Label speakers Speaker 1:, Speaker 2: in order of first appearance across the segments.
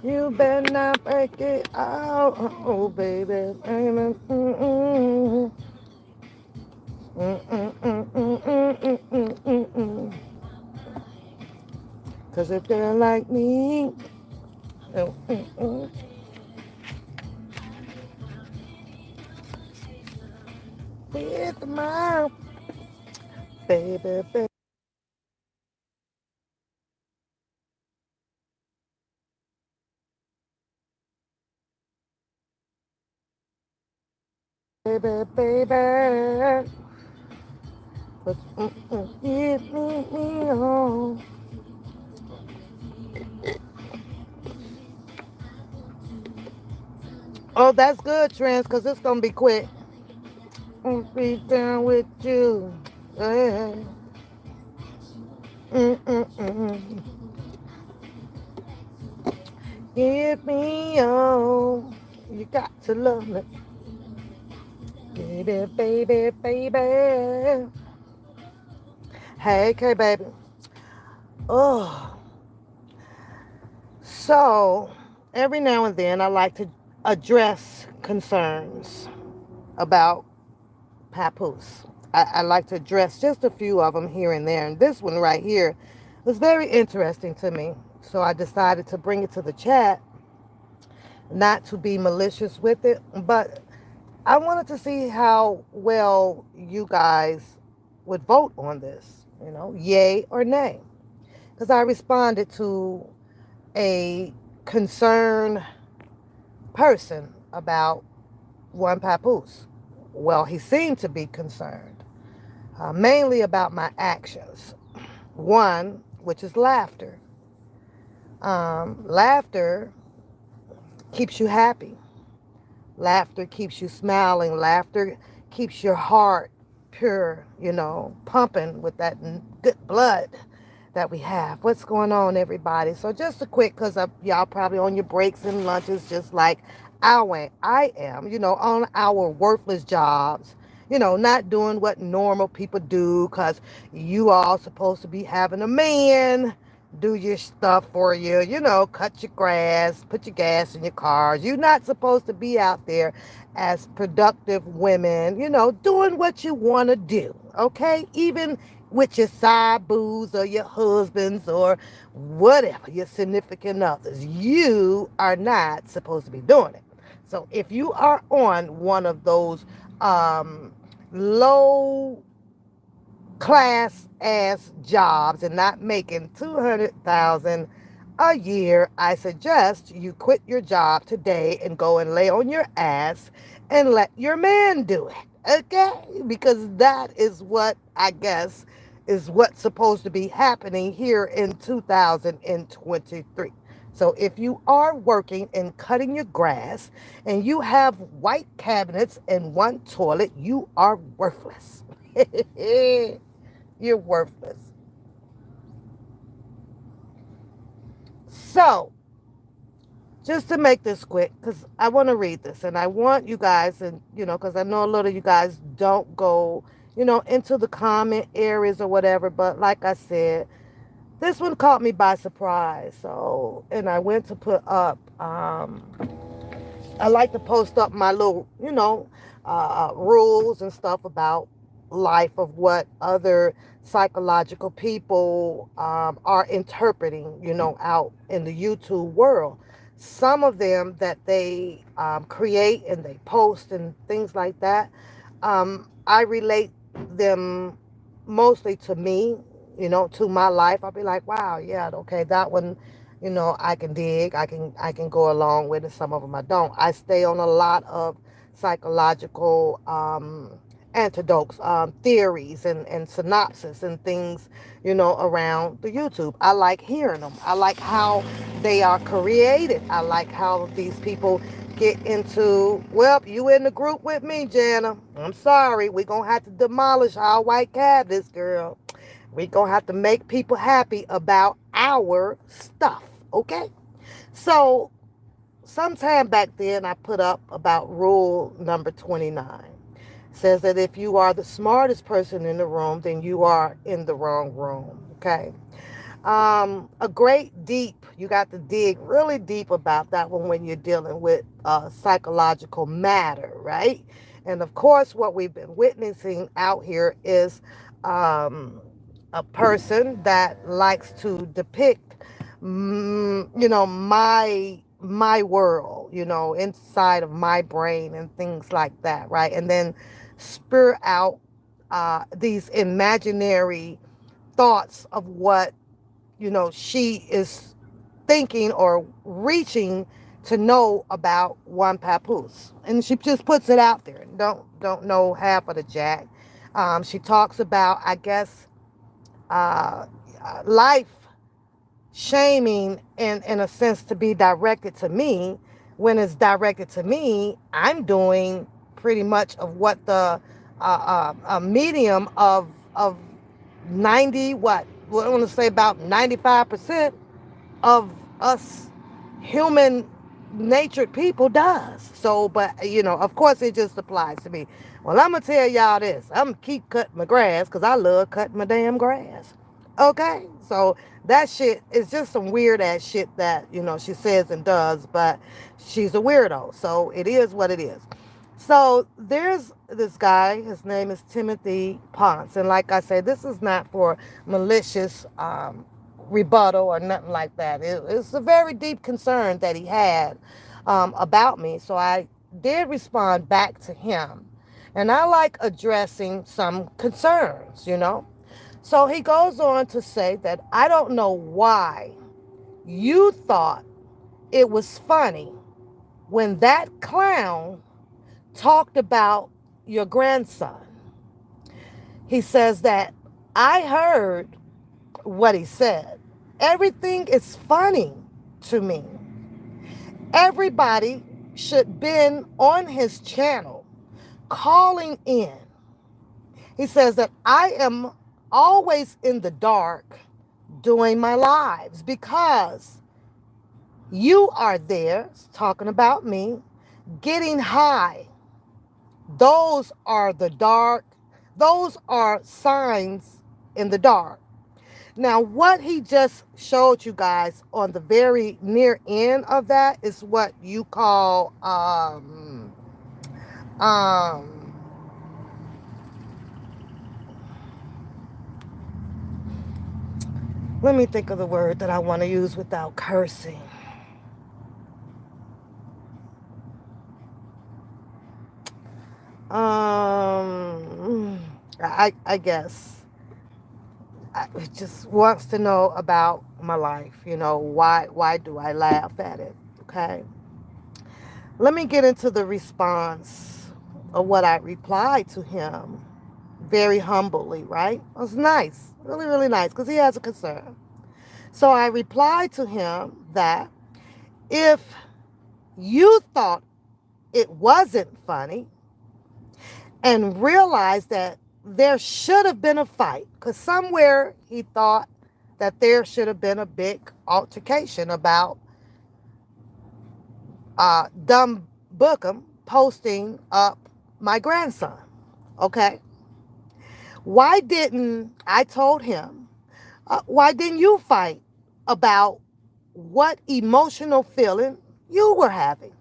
Speaker 1: You better not break it out. Oh, baby. Mm, mm, mm, mm, mm, mm, mm, mm, mm, mm, mm. Cause if they're like me, mm, mm, mm. With my baby, baby, baby. But give me on. Oh, that's good, Trans, because it's going to be quick. I'll be down with you. Yeah. Mm-mm-mm. Give me on. You got to love me. Baby, baby, baby. Hey, K, baby. Oh, so every now and then I like to address concerns about papoose. I like to address just a few of them here and there. And this one right here was very interesting to me. So I decided to bring it to the chat, not to be malicious with it, but I wanted to see how well you guys would vote on this, yay or nay. Because I responded to a concerned person about one papoose. Well, he seemed to be concerned, mainly about my actions. One, which is laughter. Laughter keeps you happy. Laughter keeps you smiling. Laughter keeps your heart pure, pumping with that good blood that we have. What's going on, everybody? So just a quick, because y'all probably on your breaks and lunches, just like I am, on our worthless jobs, not doing what normal people do, because you all supposed to be having a man do your stuff for you, cut your grass, put your gas in your cars. You're not supposed to be out there as productive women, doing what you want to do, okay? Even with your side boos or your husbands or whatever, your significant others. You are not supposed to be doing it. So if you are on one of those low class ass jobs and not making 200,000 a year, I suggest you quit your job today and go and lay on your ass and let your man do it. Okay? Because that is what I guess is what's supposed to be happening here in 2023. So if you are working and cutting your grass and you have white cabinets and one toilet, you are worthless. You're worthless. So, just to make this quick, because I want to read this and I want you guys, and because I know a lot of you guys don't go, into the comment areas or whatever, but like I said, this one caught me by surprise. So, and I went to put up, I like to post up my little, rules and stuff about life of what other psychological people are interpreting, out in the YouTube world. Some of them that they create and they post and things like that, I relate them mostly to me, to my life. I'll be like, wow, yeah, okay, that one, I can dig, I can go along with it. Some of them I don't. I stay on a lot of psychological antidotes, theories and synopsis and things, around the YouTube. I like hearing them. I like how they are created. I like how these people get into, well, you in the group with me, Jana. I'm sorry. We're going to have to demolish our white cabinets, girl. We're going to have to make people happy about our stuff, okay? So, sometime back then, I put up about rule number 29. Says that if you are the smartest person in the room, then you are in the wrong room, okay? A great deep, you got to dig really deep about that one when you're dealing with psychological matter, right? And of course, what we've been witnessing out here is um, a person that likes to depict, my world, inside of my brain and things like that, right? And then spur out these imaginary thoughts of what she is thinking or reaching to know about one papoose, and she just puts it out there. Don't know half of the jack. She talks about, I guess, uh, life shaming in a sense to be directed to me. When it's directed to me, I'm doing pretty much of what the medium of 90, what I want to say, about 95% of us human natured people does. So, but of course, it just applies to me. Well, I'm gonna tell y'all this. I'm gonna keep cutting my grass because I love cutting my damn grass. Okay, so that shit is just some weird ass shit that she says and does, but she's a weirdo. So it is what it is. So there's this guy. His name is Timothy Ponce, and like I said, this is not for malicious rebuttal or nothing like that. It's a very deep concern that he had about me. So I did respond back to him. And I like addressing some concerns. So he goes on to say that I don't know why you thought it was funny when that clown talked about your grandson. He says that I heard what he said. Everything is funny to me. Everybody should been on his channel calling in. He says that I am always in the dark doing my lives because you are there talking about me, getting high. Those are the dark, those are signs in the dark. Now, what he just showed you guys on the very near end of that is what you call um let me think of the word that I want to use without cursing. I guess I just wants to know about my life. Why do I laugh at it? Okay. Let me get into the response of what I replied to him very humbly, right? It was nice, really, really nice, because he has a concern. So I replied to him that if you thought it wasn't funny and realized that there should have been a fight, because somewhere he thought that there should have been a big altercation about dumb Bookham posting up my grandson. Okay. Why didn't I told him, why didn't you fight about what emotional feeling you were having?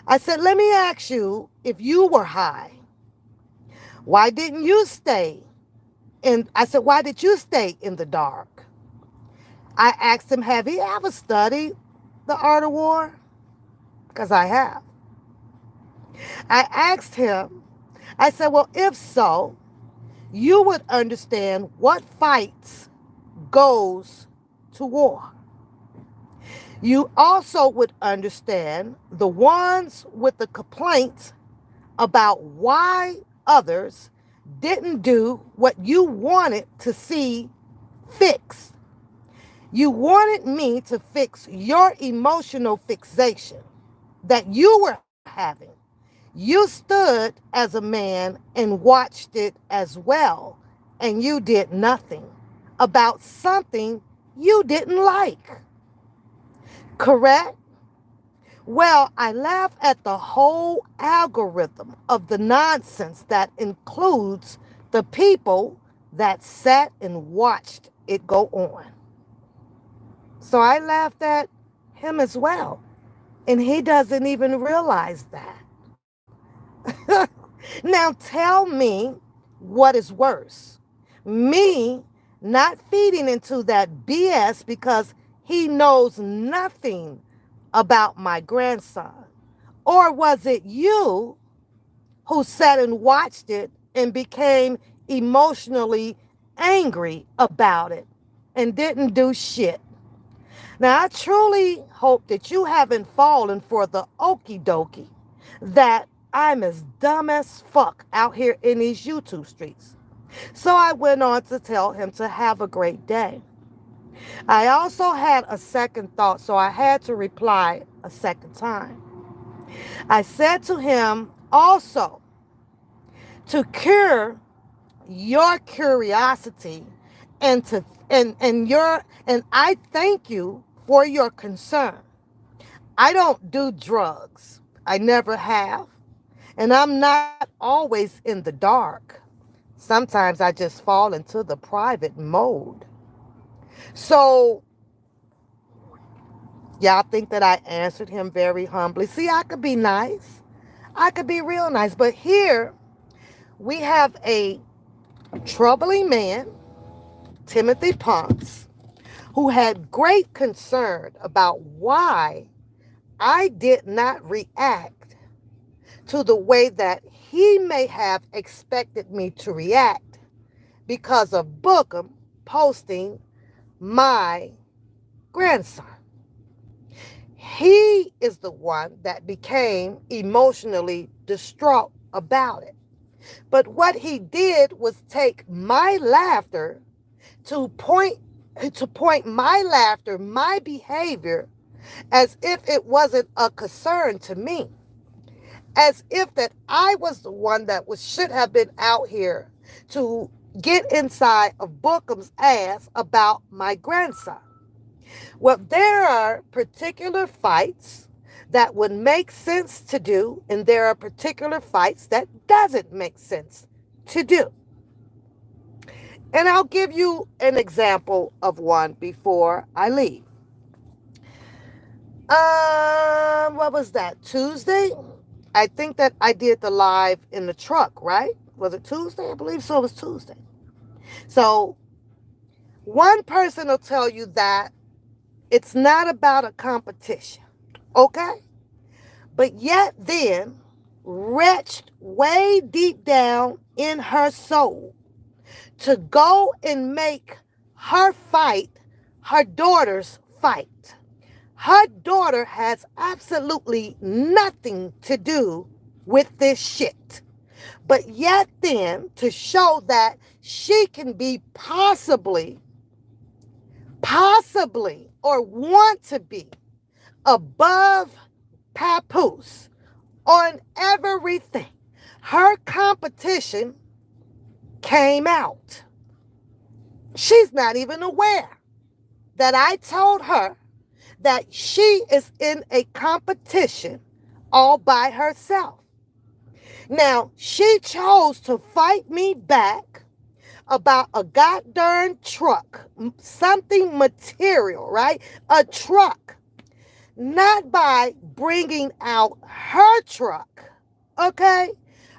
Speaker 1: I said, let me ask you, if you were high, why didn't you stay? And I said, why did you stay in the dark? I asked him, have he ever studied the art of war? Because I have. I asked him, I said, well, if so, you would understand what fights goes to war. You also would understand the ones with the complaints about why others didn't do what you wanted to see fixed. You wanted me to fix your emotional fixation that you were having. You stood as a man and watched it as well, and you did nothing about something you didn't like. Correct? Well, I laugh at the whole algorithm of the nonsense that includes the people that sat and watched it go on. So I laughed at him as well. And he doesn't even realize that. Now tell me what is worse. Me not feeding into that BS because he knows nothing about my grandson. Or was it you who sat and watched it and became emotionally angry about it and didn't do shit? Now, I truly hope that you haven't fallen for the okie dokie that I'm as dumb as fuck out here in these YouTube streets. So I went on to tell him to have a great day. I also had a second thought, so I had to reply a second time. I said to him also to cure your curiosity and I thank you for your concern. I don't do drugs. I never have. And I'm not always in the dark. Sometimes I just fall into the private mode. So, y'all think that I answered him very humbly. See, I could be nice. I could be real nice. But here we have a troubling man, Timothy Ponce, who had great concern about why I did not react to the way that he may have expected me to react because of Bookham posting my grandson. He is the one that became emotionally distraught about it. But what he did was take my laughter to point my laughter, my behavior, as if it wasn't a concern to me, as if that I was the one that should have been out here to get inside of Bookham's ass about my grandson. Well, there are particular fights that would make sense to do, and there are particular fights that doesn't make sense to do. And I'll give you an example of one before I leave. What was that? Tuesday? I think that I did the live in the truck, right? Was it Tuesday? I believe so. It was Tuesday. So one person will tell you that it's not about a competition, okay? But yet then, wretched way deep down in her soul, to go and make her fight her daughter's fight. Her daughter has absolutely nothing to do with this shit. But yet then, to show that she can be possibly, or want to be above Papoose on everything, her competition came out. She's not even aware that I told her that she is in a competition all by herself. Now, she chose to fight me back about a goddamn truck, something material, right? A truck. Not by bringing out her truck, okay?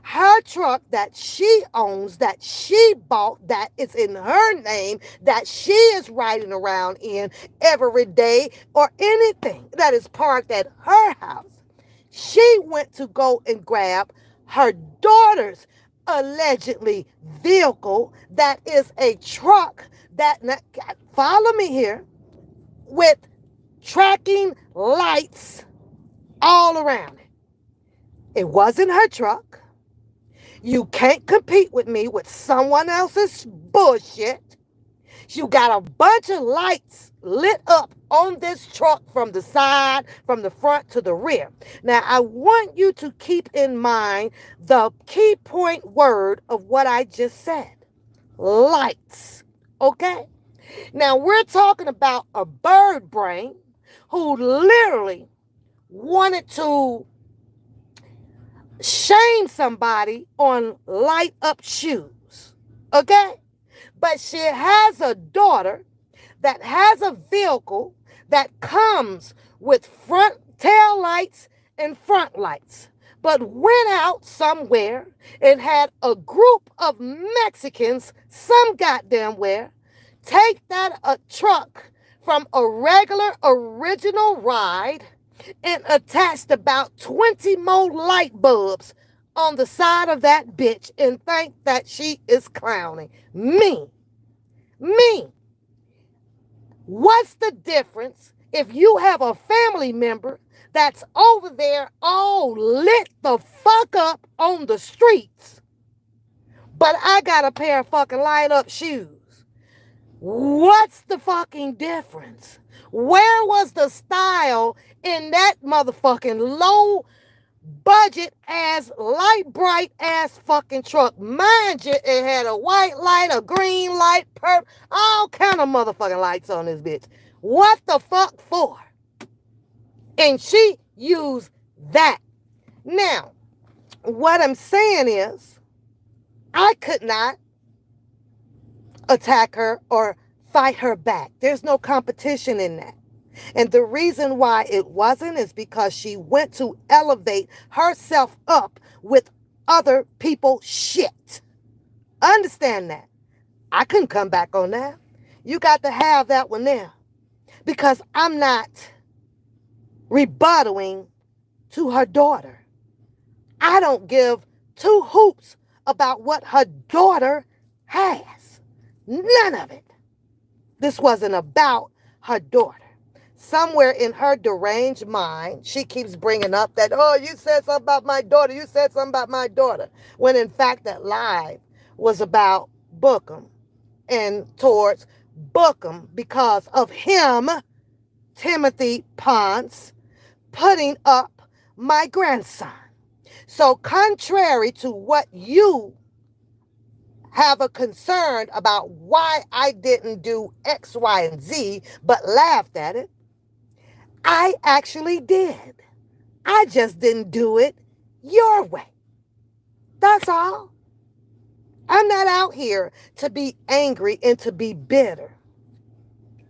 Speaker 1: Her truck that she owns, that she bought, that is in her name, that she is riding around in every day, or anything that is parked at her house. She went to go and grab her daughter's allegedly vehicle that is a truck that, follow me here, with tracking lights all around it. It wasn't her truck. You can't compete with me with someone else's bullshit. You got a bunch of lights lit up on this truck from the side, from the front to the rear. Now, I want you to keep in mind the key point word of what I just said. Lights. Okay? Now, we're talking about a bird brain who literally wanted to shame somebody on light up shoes. Okay? But she has a daughter that has a vehicle that comes with front tail lights and front lights, but went out somewhere and had a group of Mexicans, some goddamn where, take that a truck from a regular original ride and attached about 20 more light bulbs on the side of that bitch and think that she is clowning me. Me. What's the difference if you have a family member that's over there all lit the fuck up on the streets, but I got a pair of fucking light up shoes? What's the fucking difference? Where was the style in that motherfucking low budget ass, light bright ass fucking truck? Mind you, it had a white light, a green light, purple, all kind of motherfucking lights on this bitch. What the fuck for? And she used that. Now, what I'm saying is, I could not attack her or fight her back. There's no competition in that. And the reason why it wasn't is because she went to elevate herself up with other people's shit. Understand that. I couldn't come back on that. You got to have that one there. Because I'm not rebuttaling to her daughter. I don't give two hoops about what her daughter has. None of it. This wasn't about her daughter. Somewhere in her deranged mind, she keeps bringing up that, oh, you said something about my daughter. You said something about my daughter. When in fact that live was about Bookham and towards Bookham because of him, Timothy Ponce, putting up my grandson. So contrary to what you have a concern about why I didn't do X, Y, and Z, but laughed at it, I actually did. I just didn't do it your way. That's all. I'm not out here to be angry and to be bitter.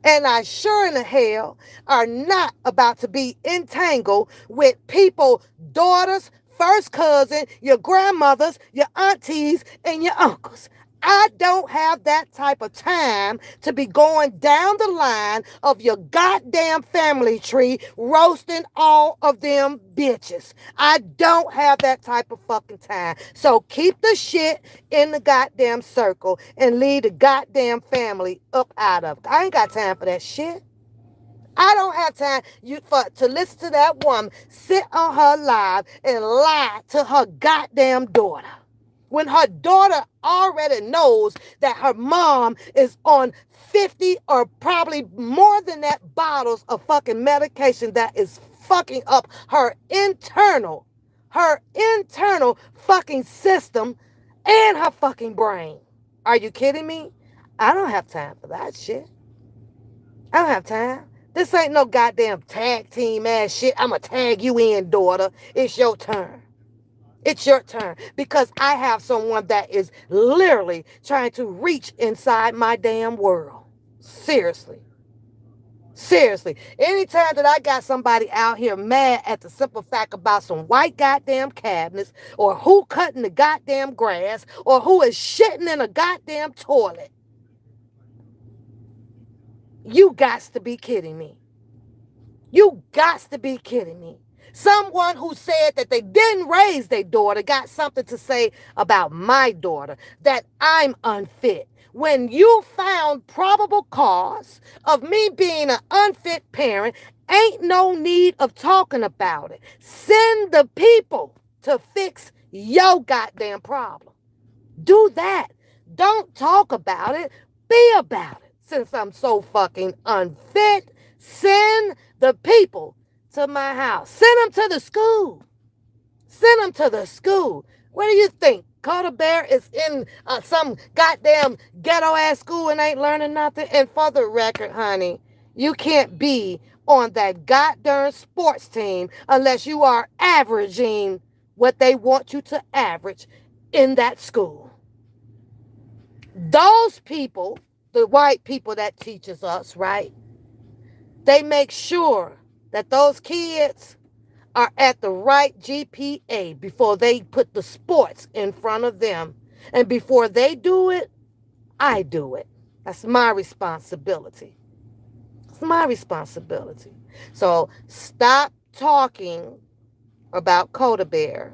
Speaker 1: And I sure in the hell are not about to be entangled with people, daughters, first cousin, your grandmothers, your aunties, and your uncles. I don't have that type of time to be going down the line of your goddamn family tree, roasting all of them bitches. I don't have that type of fucking time. So keep the shit in the goddamn circle and leave the goddamn family up out of it. I ain't got time for that shit. I don't have time to listen to that woman sit on her live and lie to her goddamn daughter. When her daughter already knows that her mom is on 50 or probably more than that bottles of fucking medication that is fucking up her internal fucking system and her fucking brain. Are you kidding me? I don't have time for that shit. I don't have time. This ain't no goddamn tag team ass shit. I'ma tag you in, daughter. It's your turn. It's your turn. Because I have someone that is literally trying to reach inside my damn world. Seriously. Seriously. Anytime that I got somebody out here mad at the simple fact about some white goddamn cabinets, or who cutting the goddamn grass, or who is shitting in a goddamn toilet, you gots to be kidding me. You gots to be kidding me. Someone who said that they didn't raise their daughter got something to say about my daughter, that I'm unfit. When you found probable cause of me being an unfit parent, ain't no need of talking about it. Send the people to fix your goddamn problem. Do that. Don't talk about it. Be about it. Since I'm so fucking unfit, send the people to my house. Send them to the school. Send them to the school. What do you think? Carter Bear is in some goddamn ghetto-ass school and ain't learning nothing? And for the record, honey, you can't be on that goddamn sports team unless you are averaging what they want you to average in that school. Those people, the white people that teaches us, right? They make sure that those kids are at the right GPA before they put the sports in front of them. And before they do it, I do it. That's my responsibility. It's my responsibility. So stop talking about Coda Bear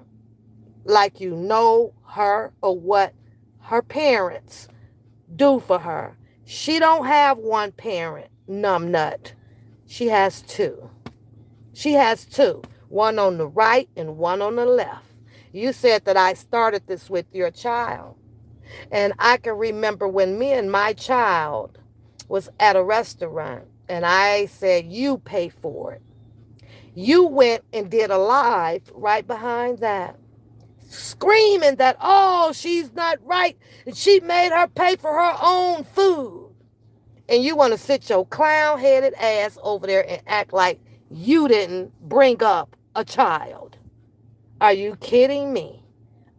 Speaker 1: like you know her or what her parents do for her. She don't have one parent, numbnut. She has two. She has two. One on the right and one on the left. You said that I started this with your child. And I can remember when me and my child was at a restaurant and I said, you pay for it. You went and did a live right behind that, screaming that, oh, she's not right. And she made her pay for her own food. And you want to sit your clown headed ass over there and act like you didn't bring up a child. Are you kidding me?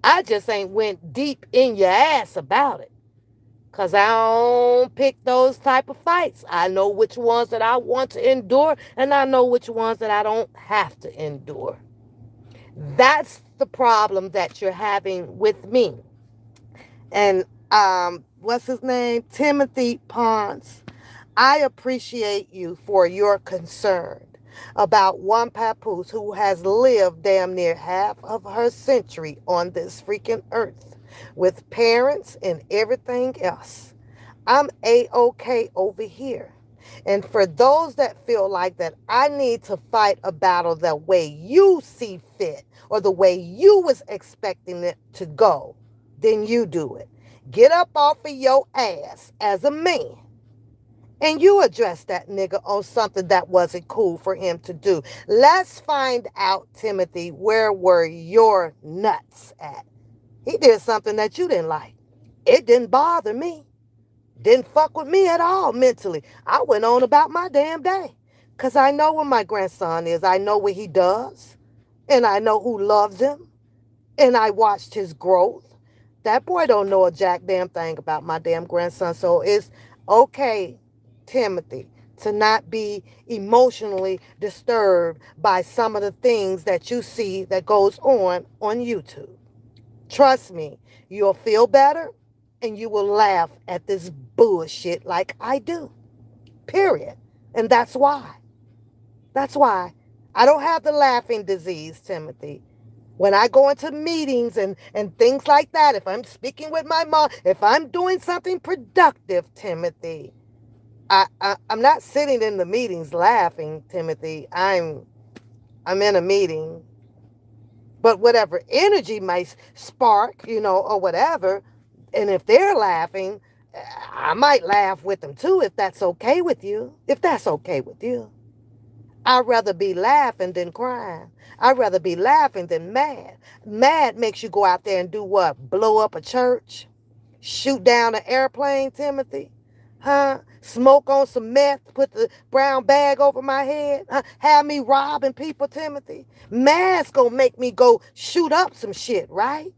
Speaker 1: I just ain't went deep in your ass about it. Cause I don't pick those type of fights. I know which ones that I want to endure and I know which ones that I don't have to endure. That's the problem that you're having with me. And what's his name? Timothy Ponce. I appreciate you for your concern about one papoose who has lived damn near half of her century on this freaking earth with parents and everything else. I'm A-OK over here. And for those that feel like that I need to fight a battle the way you see fit or the way you was expecting it to go, then you do it. Get up off of your ass as a man and you address that nigga on something that wasn't cool for him to do. Let's find out, Timothy, where were your nuts at? He did something that you didn't like. It didn't bother me. Didn't fuck with me at all mentally. I went on about my damn day. Because I know where my grandson is. I know what he does. And I know who loves him. And I watched his growth. That boy don't know a jack damn thing about my damn grandson. So it's okay, Timothy, to not be emotionally disturbed by some of the things that you see that goes on YouTube. Trust me, you'll feel better and you will laugh at this bullshit like I do. Period. And that's why. That's why. I don't have the laughing disease, Timothy. When I go into meetings and things like that, if I'm speaking with my mom, if I'm doing something productive, Timothy, I'm not sitting in the meetings laughing, Timothy. I'm in a meeting. But whatever energy might spark, or whatever, and if they're laughing, I might laugh with them too if that's okay with you. If that's okay with you. I'd rather be laughing than crying. I'd rather be laughing than mad. Mad makes you go out there and do what? Blow up a church? Shoot down an airplane, Timothy? Huh? Smoke on some meth, put the brown bag over my head? Huh? Have me robbing people, Timothy? Mad's gonna make me go shoot up some shit, right?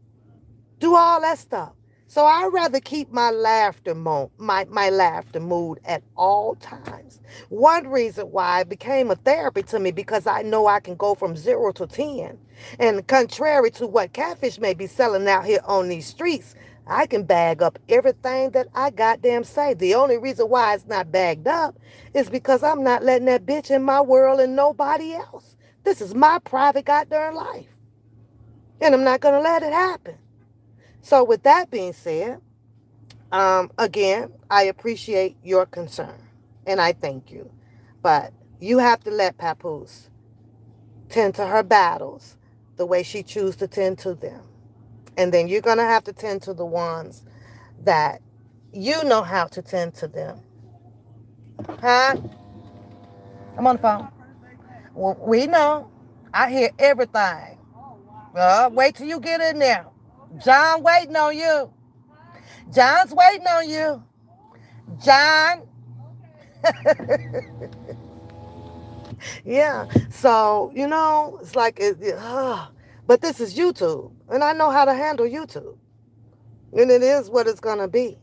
Speaker 1: Do all that stuff. So I'd rather keep my my laughter mood at all times. One reason why it became a therapy to me because I know I can go from 0 to 10. And contrary to what catfish may be selling out here on these streets, I can bag up everything that I goddamn say. The only reason why it's not bagged up is because I'm not letting that bitch in my world and nobody else. This is my private goddamn life. And I'm not going to let it happen. So with that being said, again, I appreciate your concern and I thank you. But you have to let Papoose tend to her battles the way she chooses to tend to them. And then you're going to have to tend to the ones that you know how to tend to them. Huh? I'm on the phone. Well, we know. I hear everything. Wait till you get in there. John waiting on you. John's waiting on you. John. Yeah. So, it's like, but this is YouTube. And I know how to handle YouTube. And it is what it's going to be.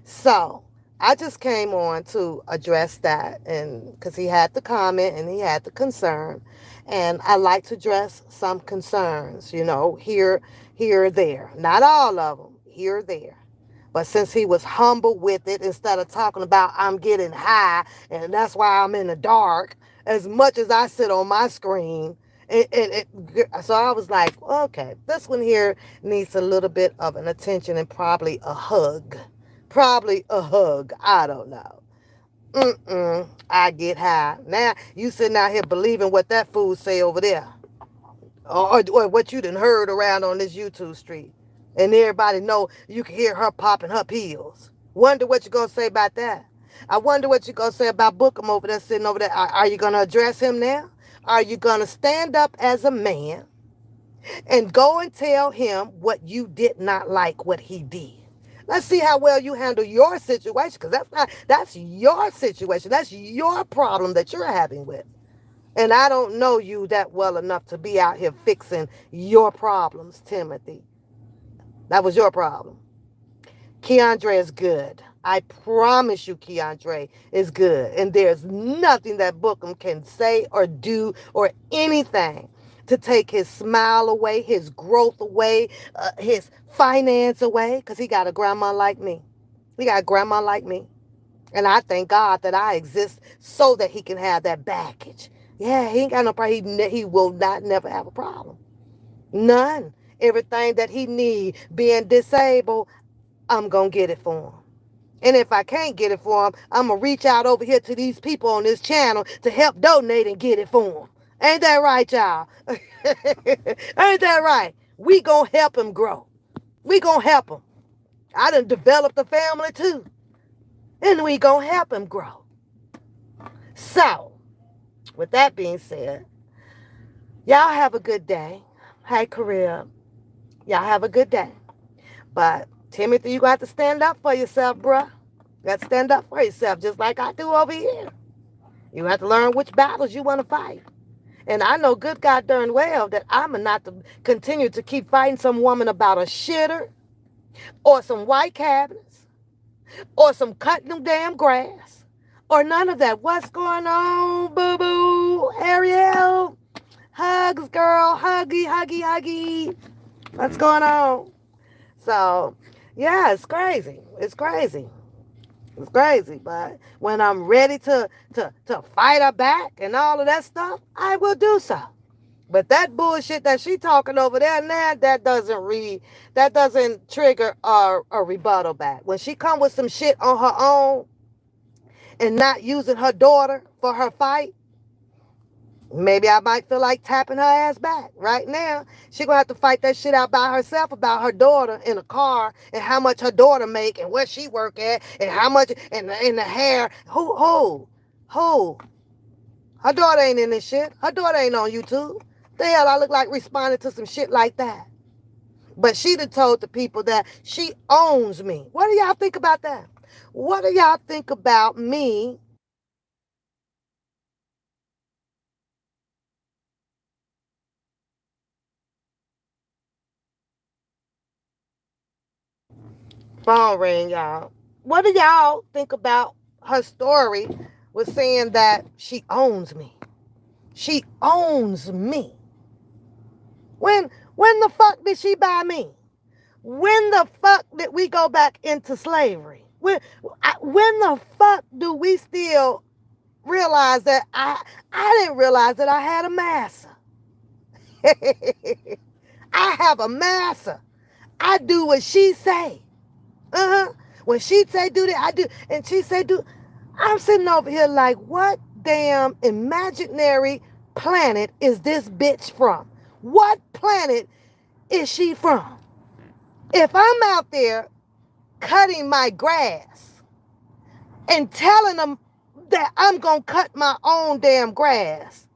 Speaker 1: So, I just came on to address that, and because he had the comment and he had the concern, and I like to address some concerns, here or there, not all of them, here or there. But since he was humble with it, instead of talking about I'm getting high and that's why I'm in the dark, as much as I sit on my screen, so I was like, okay, this one here needs a little bit of an attention and probably a hug. Probably a hug. I don't know. I get high. Now you sitting out here believing what that fool say over there. Or what you done heard around on this YouTube street. And everybody know you can hear her popping her pills. Wonder what you gonna say about that. I wonder what you gonna say about Bookham over there sitting over there. Are you gonna address him now? Are you gonna stand up as a man and go and tell him what you did not like what he did? Let's see how well you handle your situation, because that's your situation. That's your problem that you're having with. And I don't know you that well enough to be out here fixing your problems, Timothy. That was your problem. Keandre is good. I promise you, Keandre is good. And there's nothing that Bookham can say or do or anything to take his smile away, his growth away, his finance away, because he got a grandma like me. He got a grandma like me. And I thank God that I exist so that he can have that baggage. Yeah, he ain't got no problem. He will not never have a problem. None. Everything that he need, being disabled, I'm going to get it for him. And if I can't get it for him, I'm going to reach out over here to these people on this channel to help donate and get it for him. Ain't that right, y'all? Ain't that right? We going to help him grow. We going to help him. I done developed a family too. And we going to help him grow. So, with that being said, y'all have a good day. Hey, Korea. Y'all have a good day. But Timothy, you got to stand up for yourself, bruh. You got to stand up for yourself, just like I do over here. You have to learn which battles you want to fight. And I know good God darn well that I'm not to continue to keep fighting some woman about a shitter or some white cabinets or some cutting them damn grass or none of that. What's going on, boo-boo? Ariel? Hugs, girl. Huggy, huggy, huggy. What's going on? So, yeah, it's crazy. It's crazy. It's crazy. But when I'm ready to fight her back and all of that stuff, I will do so. But that bullshit that she talking over there now, that doesn't trigger a rebuttal back. When she come with some shit on her own and not using her daughter for her fight, maybe I might feel like tapping her ass back. Right now, she gonna have to fight that shit out by herself about her daughter in a car and how much her daughter make and where she work at and how much in the hair. Who? Her daughter ain't in this shit. Her daughter ain't on YouTube. The hell I look like responding to some shit like that. But she done told the people that she owns me. What do y'all think about that? What do y'all think about me? Phone ring, y'all. What do y'all think about her story with saying that she owns me? She owns me. When the fuck did she buy me? When the fuck did we go back into slavery? When the fuck do we still realize that I didn't realize that I had a master? I have a master. I do what she say. Uh-huh. When she say do that, I do. And she say do. I'm sitting over here like, what damn imaginary planet is this bitch from? What planet is she from? If I'm out there cutting my grass and telling them that I'm going to cut my own damn grass,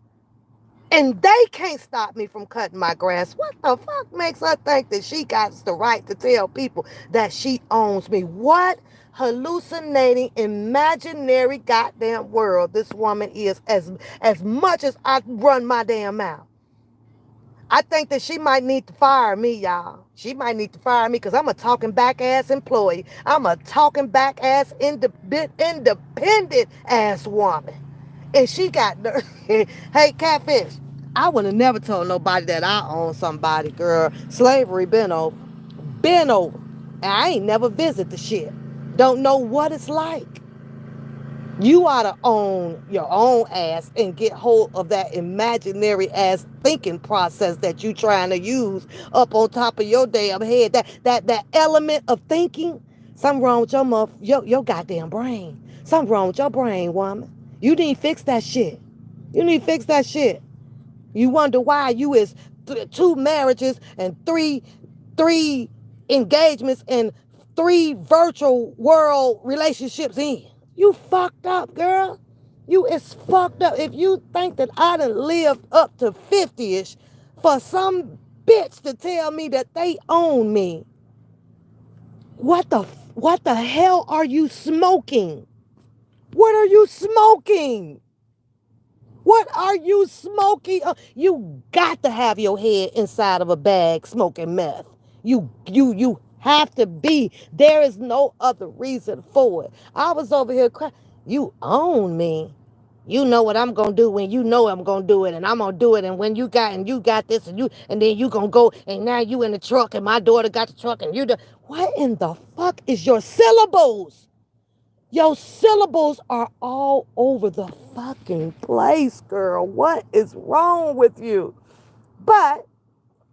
Speaker 1: and they can't stop me from cutting my grass, what the fuck makes her think that she got the right to tell people that she owns me? What hallucinating, imaginary goddamn world this woman is, as much as I run my damn mouth. I think that she might need to fire me, y'all. She might need to fire me because I'm a talking back ass employee. I'm a talking back ass independent ass woman. And she got, hey, Catfish, I would have never told nobody that I own somebody, girl. Slavery been over. Been over. And I ain't never visit the shit. Don't know what it's like. You ought to own your own ass and get hold of that imaginary ass thinking process that you trying to use up on top of your damn head. That element of thinking. Something wrong with your goddamn brain. Something wrong with your brain, woman. You need to fix that shit. You need to fix that shit. You wonder why you is two marriages and three engagements and three virtual world relationships in. You fucked up, girl. You is fucked up. If you think that I done lived up to 50-ish for some bitch to tell me that they own me, what the hell are you smoking? What are you smoking? What are you smoking? You got to have your head inside of a bag smoking meth. You have to be. There is no other reason for it. I was over here crying. You own me. You know what I'm gonna do when you know I'm gonna do it, and I'm gonna do it. And when you got this, and then you gonna go, and now you in the truck, and my daughter got the truck, and you do. What in the fuck is your syllables? Your syllables are all over the fucking place, girl. What is wrong with you? But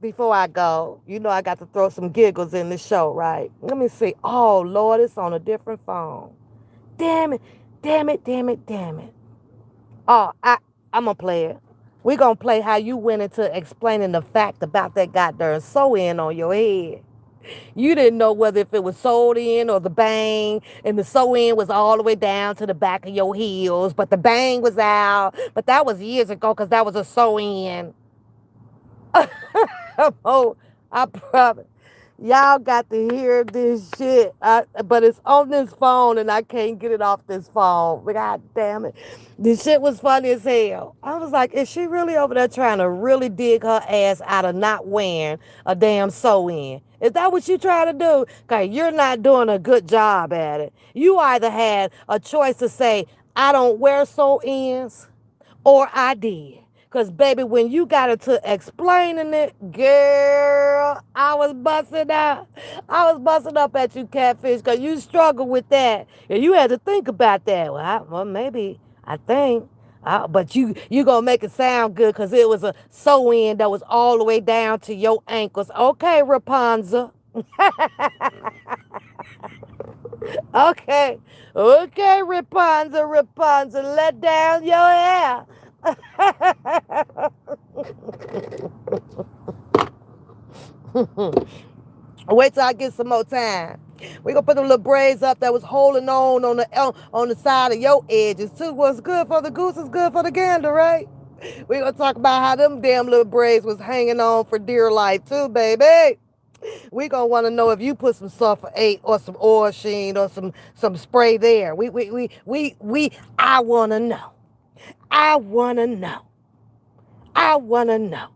Speaker 1: before I go, you know I got to throw some giggles in the show, right? Let me see. Oh, Lord, it's on a different phone. Damn it. Damn it, damn it, damn it. Oh, I'm going to play it. We're going to play how you went into explaining the fact about that goddamn sew-in on your head. You didn't know whether if it was sewed in or the bang, and the sew in was all the way down to the back of your heels, but the bang was out. But that was years ago because that was a sew in. Oh, I promise. Y'all got to hear this shit. But it's on this phone and I can't get it off this phone. But God damn it. This shit was funny as hell. I was like, is she really over there trying to really dig her ass out of not wearing a damn sew-in? Is that what you trying to do? Okay, you're not doing a good job at it. You either had a choice to say, I don't wear sew-ins, or I did. Because, baby, when you got into explaining it, girl, I was busting out. I was busting up at you, Catfish, because you struggled with that. And you had to think about that. Well, maybe, I think. But you going to make it sound good because it was a sew-in that was all the way down to your ankles. Okay, Rapunzel. Okay. Okay, Rapunzel, let down your hair. Wait till I get some more time. We gonna put them little braids up that was holding on the side of your edges too. What's good for the goose is good for the gander, right? We gonna talk about how them damn little braids was hanging on for dear life too, baby. We gonna want to know if you put some sulfur 8 or some oil sheen or some spray there. I wanna know. I wanna know. I wanna know.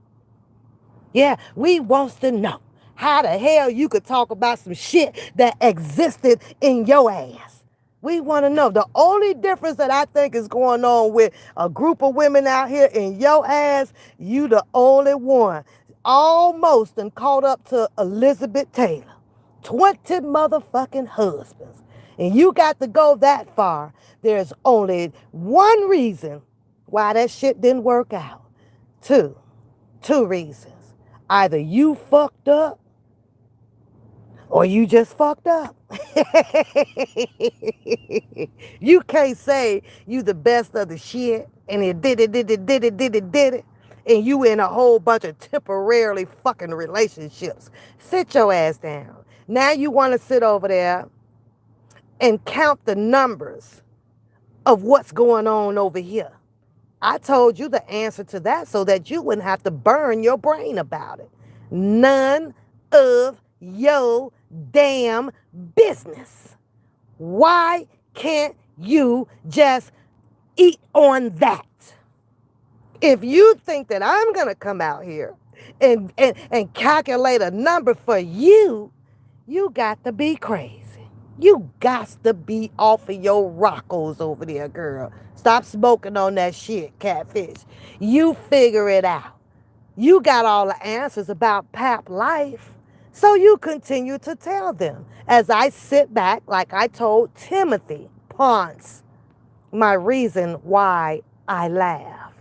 Speaker 1: Yeah, we wants to know how the hell you could talk about some shit that existed in your ass. We want to know. The only difference that I think is going on with a group of women out here in your ass, you the only one. Almost and caught up to Elizabeth Taylor. 20 motherfucking husbands. And you got to go that far. There's only one reason why that shit didn't work out. Two reasons. Either you fucked up or you just fucked up. You can't say you the best of the shit and it did it. And you in a whole bunch of temporarily fucking relationships. Sit your ass down. Now you want to sit over there and count the numbers of what's going on over here. I told you the answer to that so that you wouldn't have to burn your brain about it. None of your damn business. Why can't you just eat on that? If you think that I'm going to come out here and calculate a number for you, you got to be crazy. You got to be off of your rockos over there, girl. Stop smoking on that shit, catfish. You figure it out. You got all the answers about pap life. So you continue to tell them. As I sit back, like I told Timothy Ponce, my reason why I laugh.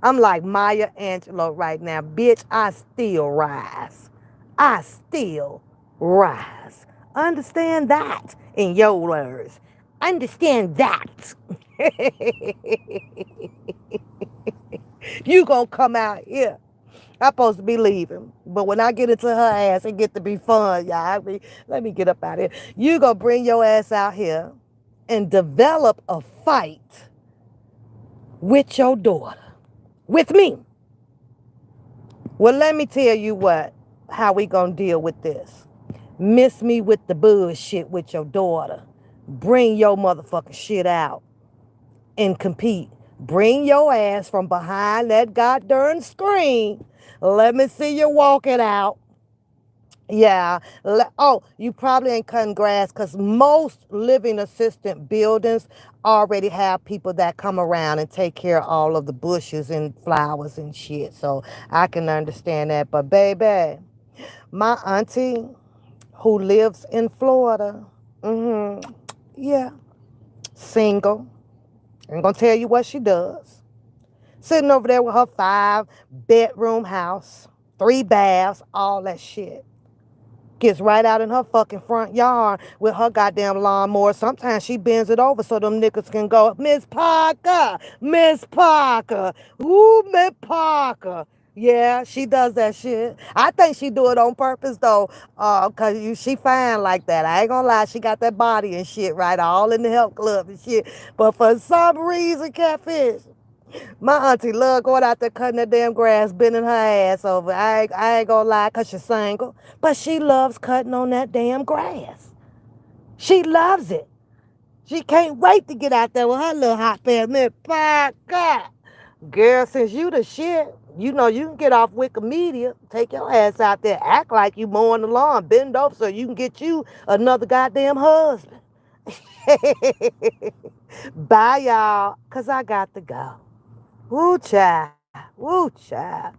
Speaker 1: I'm like Maya Angelou right now. Bitch, I still rise. I still rise. Understand that in your words. Understand that. You gonna come out here. I'm supposed to be leaving. But when I get into her ass, it get to be fun, y'all. Let me get up out here. You gonna bring your ass out here and develop a fight with your daughter. With me. Well, let me tell you how we gonna deal with this. Miss me with the bullshit with your daughter. Bring your motherfucking shit out and compete. Bring your ass from behind that goddamn screen. Let me see you walk it out. Yeah. Oh, you probably ain't cutting grass because most living assistant buildings already have people that come around and take care of all of the bushes and flowers and shit. So I can understand that. But baby, my auntie who lives in Florida, yeah, single. I'm gonna tell you what she does. Sitting over there with her 5-bedroom house, 3 baths, all that shit. Gets right out in her fucking front yard with her goddamn lawnmower. Sometimes she bends it over so them niggas can go, Miss Parker, Miss Parker, ooh, Miss Parker. Yeah, she does that shit. I think she do it on purpose though, cause she fine like that. I ain't gonna lie, she got that body and shit right, all in the health club and shit. But for some reason, catfish, my auntie love going out there cutting that damn grass, bending her ass over. I ain't gonna lie, cause she's single. But she loves cutting on that damn grass. She loves it. She can't wait to get out there with her little hot pants. Man, fuck God. Girl, since you the shit, you know you can get off Wikimedia. Take your ass out there, act like you mowing the lawn, bend over so you can get you another goddamn husband. Bye, y'all, cause I got to go. Woo, child. Woo, child.